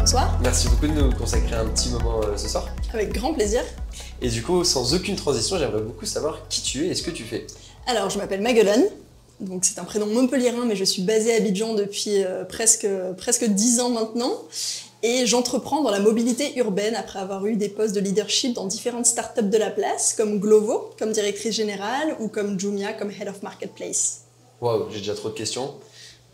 Bonsoir. Merci beaucoup de nous consacrer un petit moment ce soir. Avec grand plaisir. Et du coup, sans aucune transition, j'aimerais beaucoup savoir qui tu es et ce que tu fais. Alors, je m'appelle Maguelone. Donc c'est un prénom montpelliérain, mais je suis basée à Abidjan depuis presque 10 ans maintenant. Et j'entreprends dans la mobilité urbaine après avoir eu des postes de leadership dans différentes startups de la place, comme Glovo, comme directrice générale, ou comme Jumia, comme Head of Marketplace. Waouh, j'ai déjà trop de questions.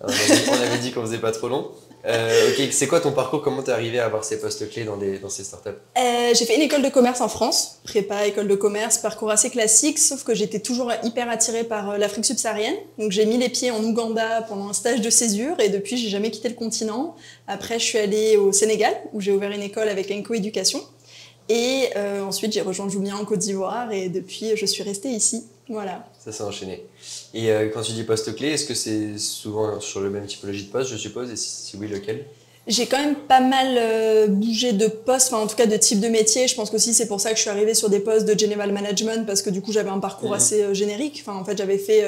On avait dit qu'on faisait pas trop long. Ok, c'est quoi ton parcours? Comment t'es arrivé à avoir ces postes clés dans ces startups? J'ai fait une école de commerce en France, prépa, école de commerce, parcours assez classique, sauf que j'étais toujours hyper attirée par l'Afrique subsaharienne. Donc j'ai mis les pieds en Ouganda pendant un stage de césure et depuis j'ai jamais quitté le continent. Après je suis allée au Sénégal où j'ai ouvert une école avec Enco Éducation. Et ensuite j'ai rejoint Jumia en Côte d'Ivoire et depuis je suis restée ici. Voilà. Ça s'est enchaîné. Et quand tu dis poste clé, est-ce que c'est souvent sur le même typologie de poste, je suppose, et si oui, lequel? J'ai quand même pas mal bougé de poste, enfin en tout cas de type de métier. Je pense qu'aussi c'est pour ça que je suis arrivée sur des postes de General Management parce que du coup j'avais un parcours assez générique. Enfin en fait j'avais fait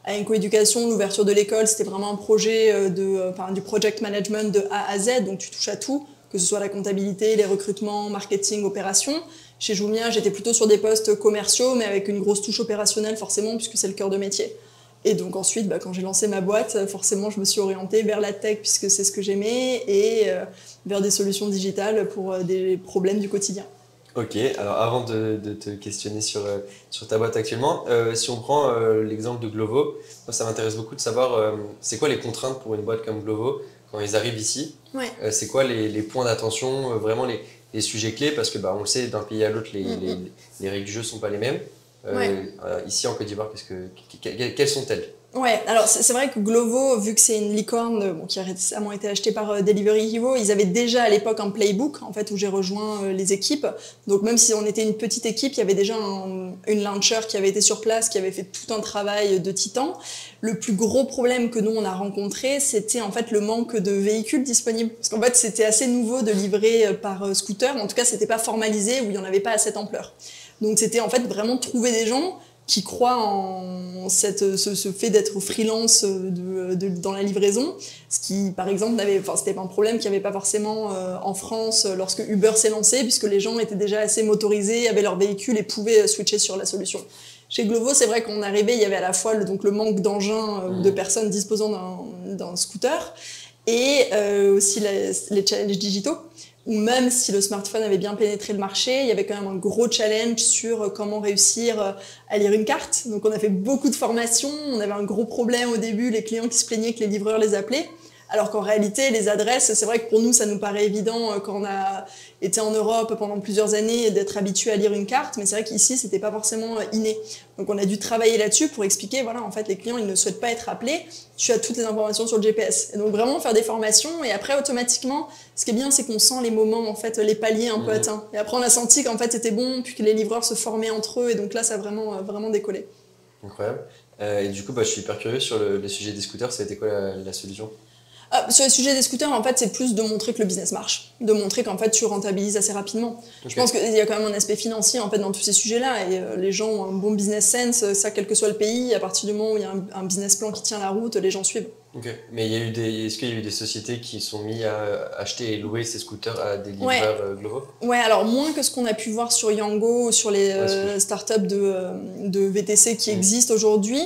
à Enco Éducation l'ouverture de l'école, c'était vraiment un projet du project management de A à Z, donc tu touches à tout, que ce soit la comptabilité, les recrutements, marketing, opérations. Chez Jumia, j'étais plutôt sur des postes commerciaux, mais avec une grosse touche opérationnelle forcément, puisque c'est le cœur de métier. Et donc ensuite, quand j'ai lancé ma boîte, forcément, je me suis orientée vers la tech, puisque c'est ce que j'aimais, et vers des solutions digitales pour des problèmes du quotidien. Ok, alors avant de te questionner sur ta boîte actuellement, si on prend l'exemple de Glovo, moi ça m'intéresse beaucoup de savoir c'est quoi les contraintes pour une boîte comme Glovo quand ils arrivent ici. Ouais. C'est quoi les points d'attention, vraiment les sujets clés, parce que on le sait, d'un pays à l'autre, les règles du jeu ne sont pas les mêmes. Ici en Côte d'Ivoire, quelles sont-elles? Ouais, alors c'est vrai que Glovo, vu que c'est une licorne qui a récemment été achetée par Delivery Hero, ils avaient déjà à l'époque un playbook en fait où j'ai rejoint les équipes. Donc même si on était une petite équipe, il y avait déjà une launcher qui avait été sur place, qui avait fait tout un travail de titan. Le plus gros problème que nous on a rencontré, c'était en fait le manque de véhicules disponibles. Parce qu'en fait c'était assez nouveau de livrer par scooter, en tout cas c'était pas formalisé, où il y en avait pas à cette ampleur. Donc c'était en fait vraiment trouver des gens qui croient en ce fait d'être freelance dans la livraison, ce qui par exemple c'était pas un problème qu'il n'y avait pas forcément en France lorsque Uber s'est lancé, puisque les gens étaient déjà assez motorisés, avaient leur véhicule et pouvaient switcher sur la solution. Chez Glovo, c'est vrai qu'on arrivait, il y avait à la fois le manque d'engins ou de personnes disposant d'un scooter et aussi les challenges digitaux, où même si le smartphone avait bien pénétré le marché, il y avait quand même un gros challenge sur comment réussir à lire une carte. Donc on a fait beaucoup de formations, on avait un gros problème au début, les clients qui se plaignaient que les livreurs les appelaient. Alors qu'en réalité, les adresses, c'est vrai que pour nous, ça nous paraît évident quand on a été en Europe pendant plusieurs années d'être habitué à lire une carte, mais c'est vrai qu'ici, c'était pas forcément inné. Donc on a dû travailler là-dessus pour expliquer, voilà, en fait, les clients, ils ne souhaitent pas être appelés, tu as toutes les informations sur le GPS. Et donc vraiment faire des formations, et après, automatiquement, ce qui est bien, c'est qu'on sent les moments, en fait, les paliers un peu atteints. Et après, on a senti qu'en fait, c'était bon, puis que les livreurs se formaient entre eux, et donc là, ça a vraiment décollé. Incroyable. Et du coup, je suis hyper curieux sur le sujet des scooters, ça a été quoi la solution? Sur le sujet des scooters, en fait, c'est plus de montrer que le business marche, de montrer qu'en fait, tu rentabilises assez rapidement. Okay. Je pense qu'il y a quand même un aspect financier en fait dans tous ces sujets-là, et les gens ont un bon business sense, ça quel que soit le pays. À partir du moment où il y a un business plan qui tient la route, les gens suivent. Ok. Mais est-ce qu'il y a eu des sociétés qui sont mis à acheter et louer ces scooters à des livreurs Glovo? Ouais, alors moins que ce qu'on a pu voir sur Yango ou sur les startups de VTC qui existent aujourd'hui.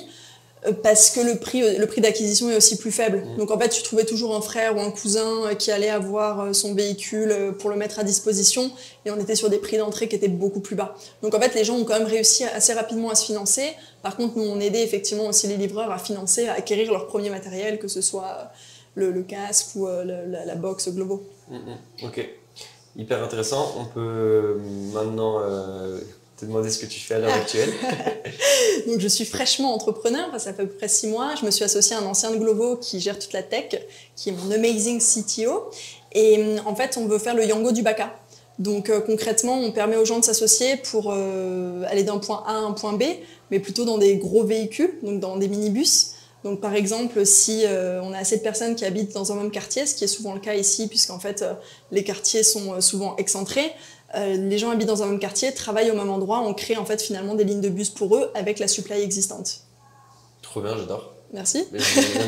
Parce que le prix d'acquisition est aussi plus faible. Donc en fait, tu trouvais toujours un frère ou un cousin qui allait avoir son véhicule pour le mettre à disposition, et on était sur des prix d'entrée qui étaient beaucoup plus bas. Donc en fait, les gens ont quand même réussi assez rapidement à se financer. Par contre, nous, on aidait effectivement aussi les livreurs à financer, à acquérir leur premier matériel, que ce soit le casque ou la box Glovo. Ok, hyper intéressant. On peut maintenant te demander ce que tu fais à l'heure actuelle. Donc je suis fraîchement entrepreneur, ça fait à peu près 6 mois. Je me suis associée à un ancien de Glovo qui gère toute la tech, qui est mon amazing CTO. Et en fait, on veut faire le Yango du Baka. Donc concrètement, on permet aux gens de s'associer pour aller d'un point A à un point B, mais plutôt dans des gros véhicules, donc dans des minibus. Donc par exemple, si on a assez de personnes qui habitent dans un même quartier, ce qui est souvent le cas ici, puisqu'en fait les quartiers sont souvent excentrés, les gens habitent dans un même quartier, travaillent au même endroit, on crée en fait finalement des lignes de bus pour eux avec la supply existante. Trop bien, j'adore. Merci.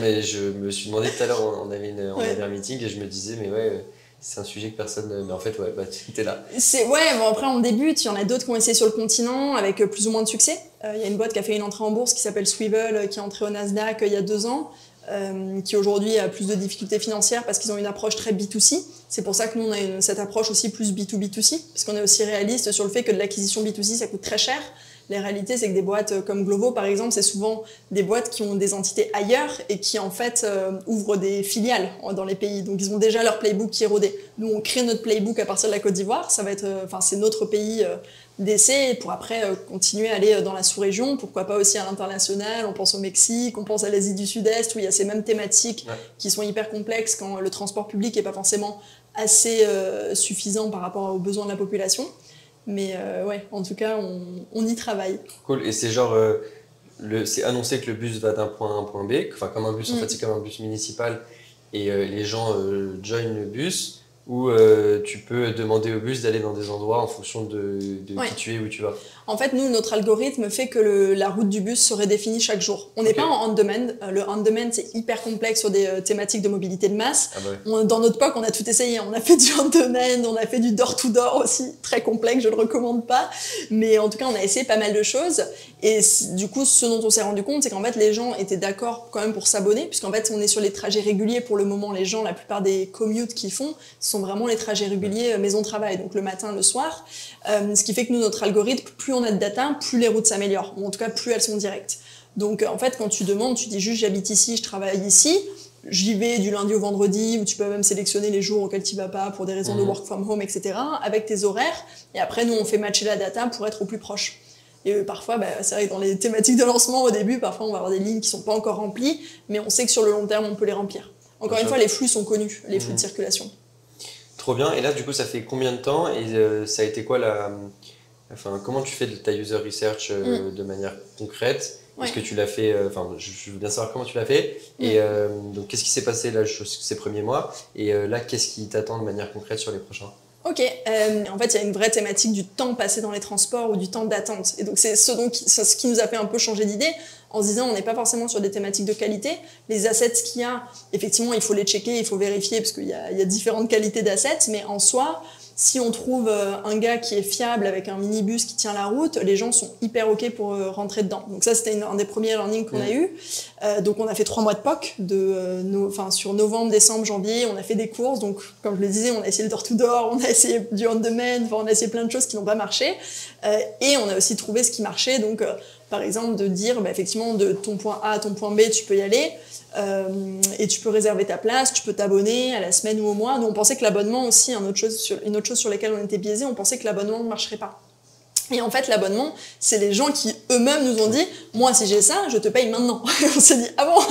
Mais je me suis demandé tout à l'heure, on avait un meeting et je me disais, mais ouais, c'est un sujet que personne. Mais en fait, ouais, bah, tu es là. Ouais, bon, après on débute, il y en a d'autres qui ont essayé sur le continent avec plus ou moins de succès. Il y a une boîte qui a fait une entrée en bourse qui s'appelle Swivel, qui est entrée au Nasdaq il y a 2 ans, qui aujourd'hui a plus de difficultés financières parce qu'ils ont une approche très B2C. C'est pour ça que nous on a cette approche aussi plus B2B2C, parce qu'on est aussi réaliste sur le fait que de l'acquisition B2C ça coûte très cher. La réalité, c'est que des boîtes comme Glovo, par exemple, c'est souvent des boîtes qui ont des entités ailleurs et qui, en fait, ouvrent des filiales dans les pays. Donc, ils ont déjà leur playbook qui est rodé. Nous, on crée notre playbook à partir de la Côte d'Ivoire. Ça va être, c'est notre pays d'essai pour après continuer à aller dans la sous-région. Pourquoi pas aussi à l'international. On pense au Mexique, on pense à l'Asie du Sud-Est, où il y a ces mêmes thématiques qui sont hyper complexes quand le transport public n'est pas forcément assez suffisant par rapport aux besoins de la population. Mais ouais, en tout cas, on y travaille. Cool. Et c'est genre, c'est annoncé que le bus va d'un point A à un point B, enfin comme un bus, en fait c'est comme un bus municipal, et les gens joignent le bus, ou tu peux demander au bus d'aller dans des endroits en fonction de qui tu es, où tu vas. En fait, nous, notre algorithme fait que la route du bus serait définie chaque jour. On n'est pas en on-demand. Le on-demand, c'est hyper complexe sur des thématiques de mobilité de masse. Ah bah. Dans notre POC, on a tout essayé. On a fait du on-demand, on a fait du door-to-door aussi, très complexe, je ne le recommande pas. Mais en tout cas, on a essayé pas mal de choses. Et du coup, ce dont on s'est rendu compte, c'est qu'en fait, les gens étaient d'accord quand même pour s'abonner, puisqu'en fait, on est sur les trajets réguliers pour le moment. Les gens, la plupart des commutes qu'ils font, ce sont vraiment les trajets réguliers maison-travail, donc le matin, le soir. Ce qui fait que nous, notre algorithme, plus on a de data, plus les routes s'améliorent, ou en tout cas plus elles sont directes. Donc en fait, quand tu demandes, tu dis juste j'habite ici, je travaille ici, j'y vais du lundi au vendredi, ou tu peux même sélectionner les jours auxquels tu vas pas pour des raisons de work from home, etc., avec tes horaires, et après nous on fait matcher la data pour être au plus proche. Et parfois, c'est vrai que dans les thématiques de lancement au début, parfois on va avoir des lignes qui sont pas encore remplies, mais on sait que sur le long terme on peut les remplir. Encore une fois, les flux sont connus, les flux de circulation. Trop bien. Et là, du coup, ça fait combien de temps et ça a été quoi enfin, comment tu fais de ta user research de manière concrète? Est-ce que tu l'as fait, enfin, je veux bien savoir comment tu l'as fait. Et donc, qu'est-ce qui s'est passé là ces premiers mois? Et là, qu'est-ce qui t'attend de manière concrète sur les prochains? Ok, en fait, il y a une vraie thématique du temps passé dans les transports ou du temps d'attente. Et donc, c'est ce qui nous a fait un peu changer d'idée, en se disant on n'est pas forcément sur des thématiques de qualité. Les assets qu'il y a, effectivement, il faut les checker, il faut vérifier, parce qu'il y a différentes qualités d'assets, mais en soi, si on trouve un gars qui est fiable avec un minibus qui tient la route, les gens sont hyper OK pour rentrer dedans. Donc ça, c'était un des premiers learnings qu'on a eu. Donc on a fait 3 mois de POC, sur novembre, décembre, janvier. On a fait des courses. Donc comme je le disais, on a essayé le door-to-door, on a essayé du on-demand, on a essayé plein de choses qui n'ont pas marché. Et on a aussi trouvé ce qui marchait. Donc par exemple, de dire effectivement de ton point A à ton point B, tu peux y aller. Et tu peux réserver ta place, tu peux t'abonner à la semaine ou au mois. Nous, on pensait que l'abonnement aussi, une autre chose sur laquelle on était biaisé, on pensait que l'abonnement ne marcherait pas. Et en fait, l'abonnement, c'est les gens qui eux-mêmes nous ont dit « Moi, si j'ai ça, je te paye maintenant. » Et on s'est dit « Ah bon ?»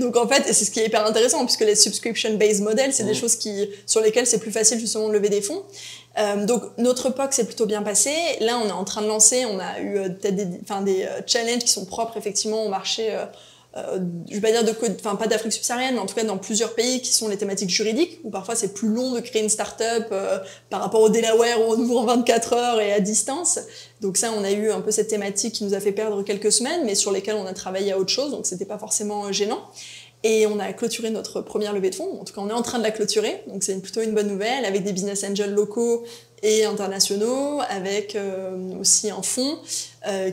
Donc en fait, et c'est ce qui est hyper intéressant, puisque les subscription-based models, c'est des choses sur lesquelles c'est plus facile justement de lever des fonds. Donc notre POC s'est plutôt bien passé. Là, on est en train de lancer, on a eu peut-être des challenges qui sont propres effectivement au marché je vais pas dire pas d'Afrique subsaharienne, mais en tout cas dans plusieurs pays qui sont les thématiques juridiques, où parfois c'est plus long de créer une start-up par rapport au Delaware où on ouvre en 24 heures et à distance. Donc ça, on a eu un peu cette thématique qui nous a fait perdre quelques semaines, mais sur lesquelles on a travaillé à autre chose, donc c'était pas forcément gênant. Et on a clôturé notre première levée de fonds. En tout cas, on est en train de la clôturer. Donc, c'est plutôt une bonne nouvelle, avec des business angels locaux et internationaux, avec aussi un fonds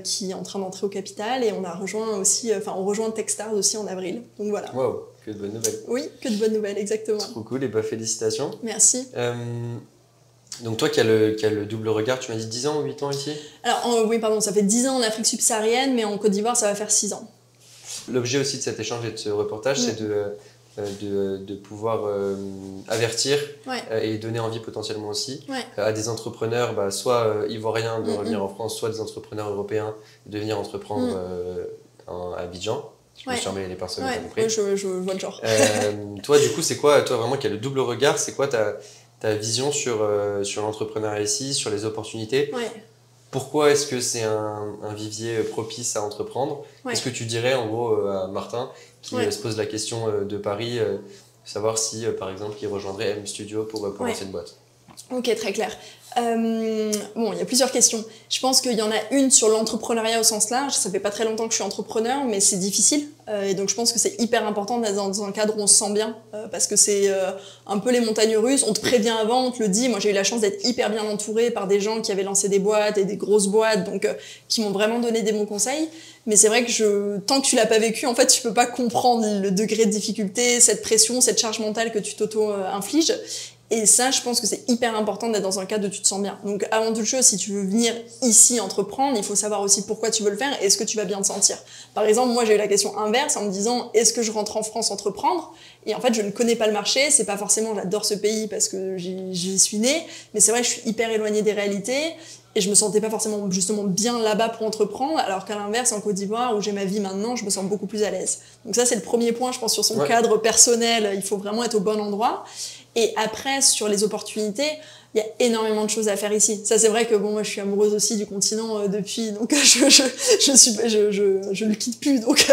qui est en train d'entrer au capital. Et on a rejoint aussi, on rejoint Techstars aussi en avril. Donc voilà. Waouh, que de bonnes nouvelles. Oui, que de bonnes nouvelles, exactement. Trop cool, et félicitations. Merci. Donc toi qui as le double regard, tu m'as dit 10 ans ou 8 ans ici? Alors, oui, pardon, ça fait 10 ans en Afrique subsaharienne, mais en Côte d'Ivoire, ça va faire 6 ans. L'objet aussi de cet échange et de ce reportage, c'est de pouvoir avertir et donner envie potentiellement aussi à des entrepreneurs, soit ivoiriens de revenir en France, soit des entrepreneurs européens de venir entreprendre à Abidjan. Je me suis emmêlé les personnes, t'as compris. Je vois le genre. Toi, du coup, c'est quoi, toi vraiment qui as le double regard, c'est quoi ta vision sur l'entrepreneuriat ici, sur les opportunités? Pourquoi est-ce que c'est un vivier propice à entreprendre? Qu'est-ce que tu dirais en gros à Martin qui se pose la question de Paris, savoir si par exemple il rejoindrait M Studio pour lancer une boîte? Ok, très clair. Bon, il y a plusieurs questions. Je pense qu'il y en a une sur l'entrepreneuriat au sens large. Ça fait pas très longtemps que je suis entrepreneur, mais c'est difficile. Et donc, je pense que c'est hyper important d'être dans un cadre où on se sent bien, parce que c'est un peu les montagnes russes. On te prévient avant, on te le dit. Moi, j'ai eu la chance d'être hyper bien entourée par des gens qui avaient lancé des boîtes et des grosses boîtes, donc qui m'ont vraiment donné des bons conseils. Mais c'est vrai que tant que tu l'as pas vécu, en fait, tu peux pas comprendre le degré de difficulté, cette pression, cette charge mentale que tu t'auto-infliges. Et ça, je pense que c'est hyper important d'être dans un cadre où tu te sens bien. Donc, avant toute chose, si tu veux venir ici entreprendre, il faut savoir aussi pourquoi tu veux le faire et est-ce que tu vas bien te sentir. Par exemple, moi, j'ai eu la question inverse en me disant, est-ce que je rentre en France entreprendre? Et en fait, je ne connais pas le marché. C'est pas forcément, j'adore ce pays parce que j'y suis née, mais c'est vrai que je suis hyper éloignée des réalités. Et je me sentais pas forcément justement bien là-bas pour entreprendre, alors qu'à l'inverse, en Côte d'Ivoire, où j'ai ma vie maintenant, je me sens beaucoup plus à l'aise. Donc ça, c'est le premier point, je pense, sur son cadre personnel. Il faut vraiment être au bon endroit. Et après, sur les opportunités, il y a énormément de choses à faire ici. Ça, c'est vrai que bon, moi, je suis amoureuse aussi du continent depuis, donc je le quitte plus, donc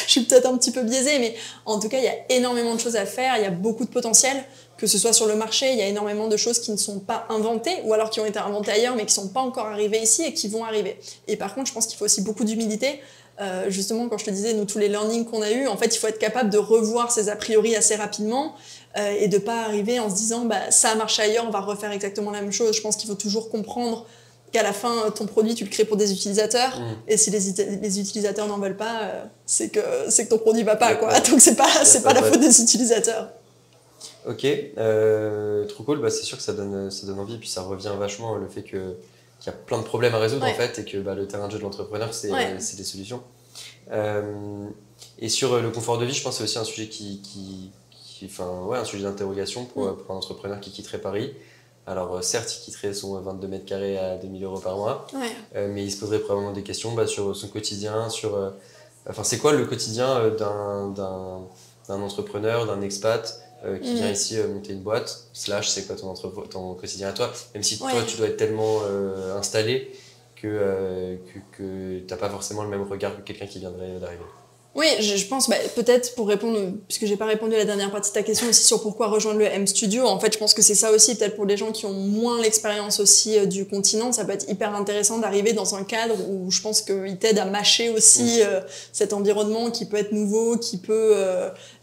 je suis peut-être un petit peu biaisée, mais en tout cas, il y a énormément de choses à faire. Il y a beaucoup de potentiel, que ce soit sur le marché. Il y a énormément de choses qui ne sont pas inventées, ou alors qui ont été inventées ailleurs, mais qui sont pas encore arrivées ici et qui vont arriver. Et par contre, je pense qu'il faut aussi beaucoup d'humilité. Justement, quand je te disais, nous, tous les learnings qu'on a eus, en fait, il faut être capable de revoir ses a priori assez rapidement et de pas arriver en se disant bah, ça a marché ailleurs, on va refaire exactement la même chose. Je pense qu'il faut toujours comprendre qu'à la fin, ton produit, tu le crées pour des utilisateurs et si les utilisateurs n'en veulent pas, c'est que ton produit va pas, quoi. Donc, c'est pas la faute des utilisateurs. Ok, trop cool, bah, c'est sûr que ça donne envie, puis ça revient vachement le fait qu'il y a plein de problèmes à résoudre en fait, et que bah, le terrain de jeu de l'entrepreneur, c'est des solutions. Et sur le confort de vie, je pense que c'est aussi un sujet un sujet d'interrogation pour un entrepreneur qui quitterait Paris. Alors certes, il quitterait son 22 mètres carrés à 2000 € par mois, mais il se poserait probablement des questions sur son quotidien, c'est quoi le quotidien d'un entrepreneur, d'un expat qui vient ici monter une boîte, / c'est quoi ton quotidien à toi, même si toi tu dois être tellement installé que t'as pas forcément le même regard que quelqu'un qui viendrait d'arriver. Oui, je pense, peut-être pour répondre, puisque j'ai pas répondu à la dernière partie de ta question aussi sur pourquoi rejoindre le M Studio, en fait, je pense que c'est ça aussi, peut-être pour les gens qui ont moins l'expérience aussi du continent, ça peut être hyper intéressant d'arriver dans un cadre où je pense qu'il t'aide à mâcher aussi cet environnement qui peut être nouveau, qui peut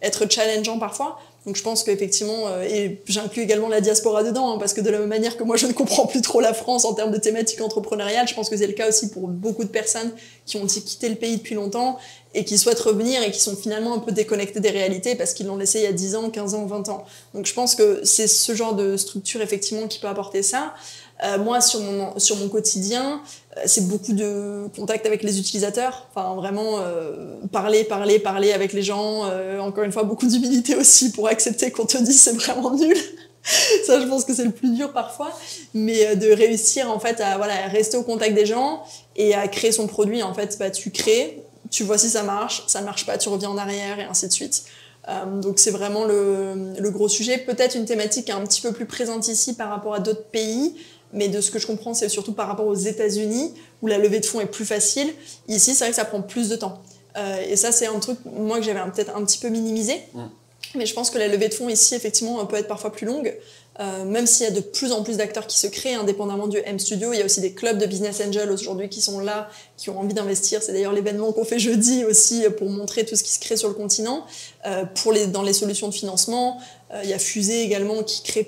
être challengeant parfois. Donc je pense qu'effectivement, et j'inclus également la diaspora dedans, parce que de la même manière que moi je ne comprends plus trop la France en termes de thématiques entrepreneuriales, je pense que c'est le cas aussi pour beaucoup de personnes qui ont quitté le pays depuis longtemps et qui souhaitent revenir et qui sont finalement un peu déconnectés des réalités parce qu'ils l'ont laissé il y a 10 ans, 15 ans, 20 ans. Donc je pense que c'est ce genre de structure effectivement qui peut apporter ça. Moi, sur mon quotidien, c'est beaucoup de contact avec les utilisateurs. Enfin, vraiment, parler avec les gens. Encore une fois, beaucoup d'humilité aussi pour accepter qu'on te dise c'est vraiment nul. Ça, je pense que c'est le plus dur parfois. Mais de réussir, en fait, à rester au contact des gens et à créer son produit. En fait, tu crées, tu vois si ça ne marche pas, tu reviens en arrière et ainsi de suite. Donc c'est vraiment le gros sujet. Peut-être une thématique qui est un petit peu plus présente ici par rapport à d'autres pays. Mais de ce que je comprends, c'est surtout par rapport aux États-Unis, où la levée de fonds est plus facile. Ici, c'est vrai que ça prend plus de temps. Et ça, c'est un truc, moi, que j'avais peut-être un petit peu minimisé. Mais je pense que la levée de fonds ici, effectivement, peut être parfois plus longue. Même s'il y a de plus en plus d'acteurs qui se créent, indépendamment du M Studio, il y a aussi des clubs de business angels aujourd'hui qui sont là, qui ont envie d'investir. C'est d'ailleurs l'événement qu'on fait jeudi aussi pour montrer tout ce qui se crée sur le continent. Dans les solutions de financement, il y a Fusée également qui crée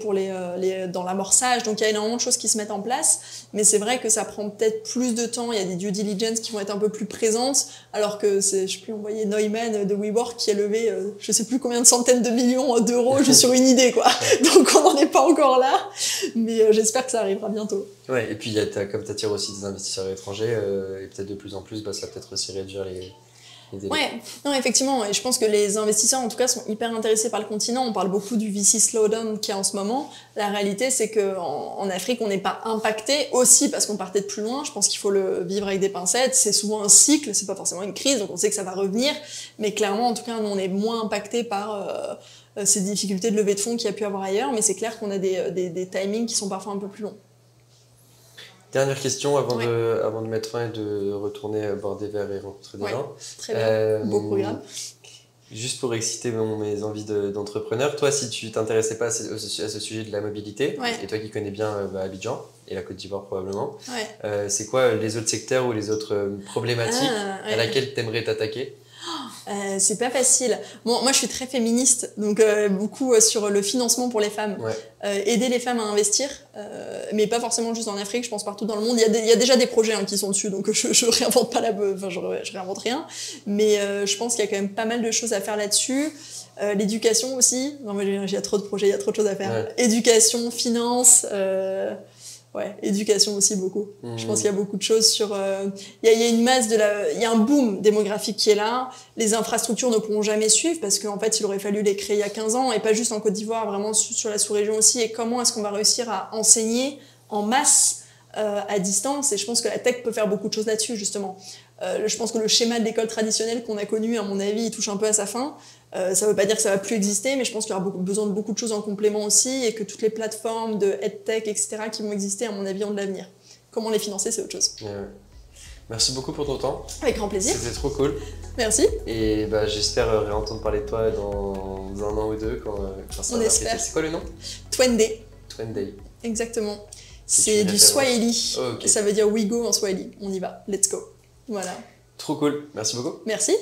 dans l'amorçage. Donc il y a énormément de choses qui se mettent en place. Mais c'est vrai que ça prend peut-être plus de temps. Il y a des due diligence qui vont être un peu plus présentes. Alors que je sais plus, on voyait Neumann de WeWork qui a levé je sais plus combien de centaines de millions d'euros juste sur une idée, quoi. Donc on n'en est pas encore là. Mais j'espère que ça arrivera bientôt. Ouais, et puis comme tu attires aussi des investisseurs étrangers, et peut-être de plus en plus, ça va peut-être aussi réduire les délais. Ouais, non, effectivement, et je pense que les investisseurs en tout cas sont hyper intéressés par le continent. On parle beaucoup du VC slowdown qu'il y a en ce moment. La réalité, c'est qu'en Afrique, on n'est pas impacté aussi parce qu'on partait de plus loin. Je pense qu'il faut le vivre avec des pincettes. C'est souvent un cycle, c'est pas forcément une crise, donc on sait que ça va revenir. Mais clairement, en tout cas, nous, on est moins impacté par ces difficultés de levée de fonds qu'il y a pu avoir ailleurs. Mais c'est clair qu'on a des timings qui sont parfois un peu plus longs. Dernière question avant de mettre fin et de retourner boire des verres et rencontrer des gens. Très bien, beau programme. Juste pour exciter mes envies d'entrepreneur, toi, si tu t'intéressais pas à ce sujet de la mobilité, Ouais. et toi qui connais bien Abidjan et la Côte d'Ivoire probablement, Ouais. c'est quoi les autres secteurs ou les autres problématiques Ouais. à laquelle tu aimerais t'attaquer? C'est pas facile. Bon, moi, je suis très féministe, donc beaucoup sur le financement pour les femmes. Ouais. Aider les femmes à investir, mais pas forcément juste en Afrique, je pense partout dans le monde. Il y a déjà des projets qui sont dessus, donc je réinvente pas je réinvente rien. Mais je pense qu'il y a quand même pas mal de choses à faire là-dessus. L'éducation aussi. Non, mais il y a trop de projets, il y a trop de choses à faire. Ouais. Éducation, finance. Ouais, éducation aussi beaucoup. Je pense qu'il y a beaucoup de choses sur. Il y a une masse il y a un boom démographique qui est là. Les infrastructures ne pourront jamais suivre parce qu'en fait, il aurait fallu les créer il y a 15 ans et pas juste en Côte d'Ivoire, vraiment sur la sous-région aussi. Et comment est-ce qu'on va réussir à enseigner en masse à distance? Et je pense que la tech peut faire beaucoup de choses là-dessus, justement. Je pense que le schéma de l'école traditionnelle qu'on a connu, à mon avis, il touche un peu à sa fin. Ça veut pas dire que ça va plus exister, mais je pense qu'il y aura besoin de beaucoup de choses en complément aussi et que toutes les plateformes de EdTech, etc., qui vont exister, à mon avis, ont de l'avenir. Comment les financer, c'est autre chose. Merci beaucoup pour ton temps. Avec grand plaisir. C'était trop cool. Merci. Et j'espère réentendre parler de toi dans 1 an ou 2 quand ça On va espère. C'est quoi le nom? Twende. Twende. Exactement. C'est du Swahili. Oh, okay. Ça veut dire we go en Swahili. On y va. Let's go. Voilà. Trop cool. Merci beaucoup. Merci.